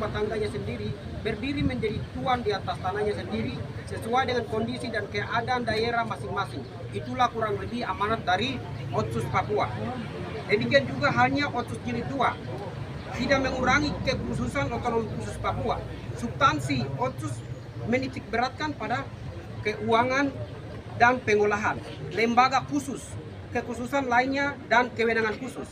rumah tangganya sendiri, berdiri menjadi tuan di atas tanahnya sendiri sesuai dengan kondisi dan keadaan daerah masing-masing. Itulah kurang lebih amanat dari Otsus Papua. Demikian juga halnya Otsus Jilid 2, tidak mengurangi kekhususan otonomi khusus Papua. Substansi Otsus menitik beratkan pada keuangan dan pengolahan, lembaga khusus, kekhususan lainnya, dan kewenangan khusus.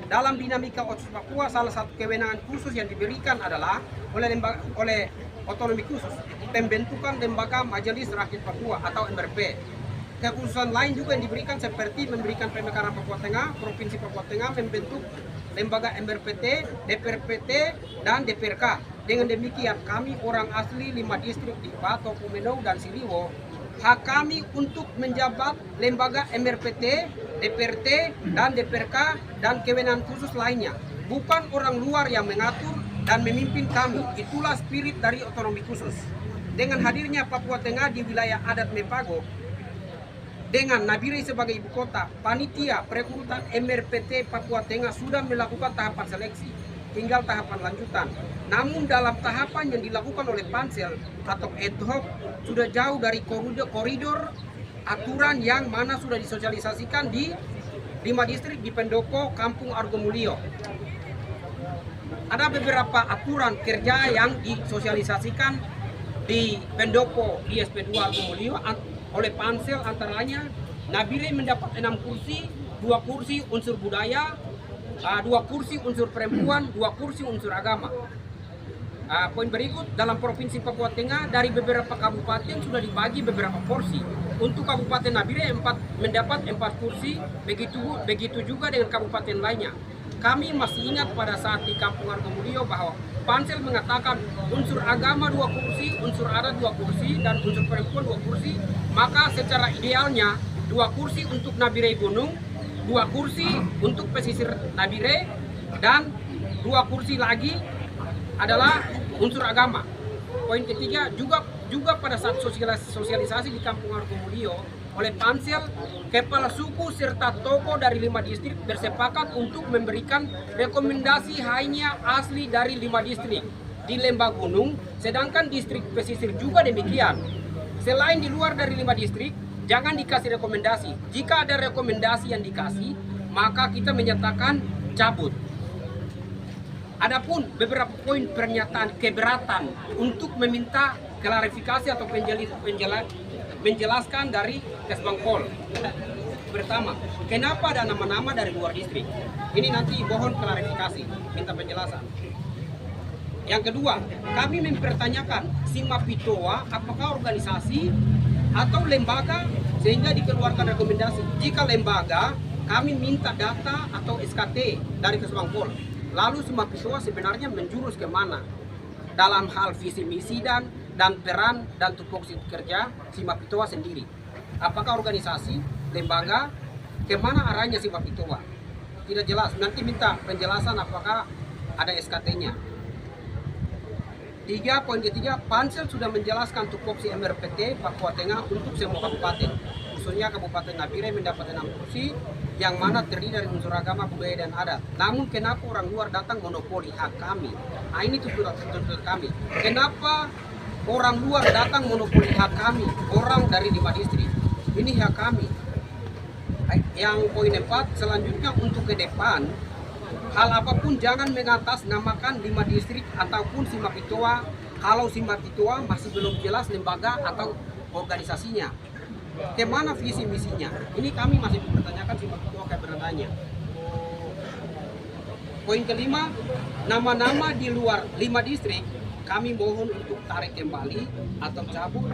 Dalam dinamika Otsus Papua, salah satu kewenangan khusus yang diberikan adalah oleh otonomi khusus, pembentukan lembaga Majelis Rakyat Papua atau MRP. Kekhususan lain juga yang diberikan seperti memberikan Pemekaran Papua Tengah, Provinsi Papua Tengah membentuk lembaga MRPT, DPRPT, dan DPRK. Dengan demikian, kami orang asli 5 distrik di Bato, Pumenau, dan Siliwo, hak kami untuk menjabat lembaga MRPT, DPRT, dan DPRK, dan kewenangan khusus lainnya. Bukan orang luar yang mengatur dan memimpin kami. Itulah spirit dari otonomi khusus. Dengan hadirnya Papua Tengah di wilayah adat Mepago, dengan Nabire sebagai ibu kota, panitia perekrutan MRPT Papua Tengah sudah melakukan tahapan seleksi, tinggal tahapan lanjutan. Namun dalam tahapan yang dilakukan oleh Pansel atau ad hoc sudah jauh dari koridor aturan yang mana sudah disosialisasikan di 5 distrik di Pendopo, Kampung Argomulyo. Ada beberapa aturan kerja yang disosialisasikan di Pendopo ISP2 Argomulyo oleh Pansel, antaranya Nabire mendapat 6 kursi, 2 kursi unsur budaya, 2 kursi unsur perempuan, 2 kursi unsur agama. Poin berikut, dalam Provinsi Papua Tengah dari beberapa kabupaten sudah dibagi beberapa porsi. Untuk Kabupaten Nabire mendapat 4 kursi, begitu juga dengan kabupaten lainnya. Kami masih ingat pada saat di Kampung Argomulyo bahwa Pansel mengatakan unsur agama 2 kursi, unsur adat 2 kursi, dan unsur perempuan 2 kursi. Maka secara idealnya 2 kursi untuk Nabire Gunung, 2 kursi untuk pesisir Nabire, dan 2 kursi lagi adalah unsur agama. Poin ketiga, juga pada saat sosialisasi di Kampung Argomulyo oleh Pansel, kepala suku serta tokoh dari 5 distrik bersepakat untuk memberikan rekomendasi hanya asli dari 5 distrik di Lembah Gunung, sedangkan distrik pesisir juga demikian. Selain di luar dari 5 distrik, jangan dikasih rekomendasi. Jika ada rekomendasi yang dikasih, maka kita menyatakan cabut. Adapun beberapa poin pernyataan keberatan untuk meminta klarifikasi atau menjelaskan dari Kesbangpol. Pertama, kenapa ada nama-nama dari luar distrik? Ini nanti mohon klarifikasi, minta penjelasan. Yang kedua, kami mempertanyakan Simapitoa apakah organisasi atau lembaga sehingga dikeluarkan rekomendasi. Jika lembaga, kami minta data atau SKT dari Kesbangpol. Lalu Simapitoa sebenarnya menjurus kemana dalam hal visi misi dan peran dan tupoksi kerja Simapitoa sendiri. Apakah organisasi, lembaga, kemana arahnya Simapitoa? Tidak jelas. Nanti minta penjelasan apakah ada SKT-nya. Poin ketiga, Pansel sudah menjelaskan tupoksi MRPT Papua Tengah untuk semua kabupaten. Khususnya Kabupaten Nabire mendapat 6 kursi, yang mana terdiri dari unsur agama, budaya, dan adat. Namun kenapa orang luar datang monopoli hak kami? Nah, ini tuntutan kami. Kenapa orang luar datang monopoli hak kami? Orang dari 5 distrik. Ini hak kami. Yang poin 4, selanjutnya untuk ke depan, hal apapun jangan mengatasnamakan 5 distrik ataupun Simapitoa kalau Simapitoa masih belum jelas lembaga atau organisasinya. Kemana visi misinya? Ini kami masih mempertanyakan Simapitoa keberadaannya. Poin kelima, nama-nama di luar 5 distrik kami mohon untuk tarik kembali atau cabut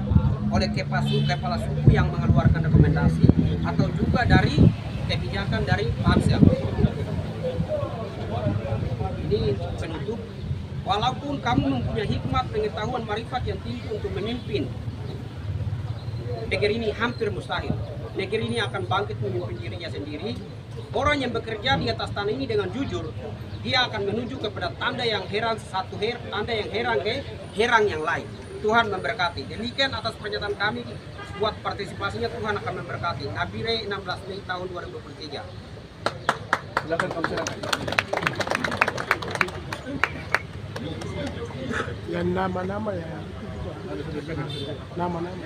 oleh kepala suku yang mengeluarkan rekomendasi atau juga dari kebijakan dari Pansel. Ini penutup, walaupun kamu mempunyai hikmat, pengetahuan, marifat yang tinggi untuk memimpin negeri ini hampir mustahil. Negeri ini akan bangkit memimpin dirinya sendiri. Orang yang bekerja di atas tanah ini dengan jujur, dia akan menuju kepada tanda yang heran tanda yang heran yang lain. Tuhan memberkati. Demikian atas pernyataan kami, buat partisipasinya Tuhan akan memberkati. Nabire 16 Mei tahun 2023. Silakan. nama-nama ya, nama-nama.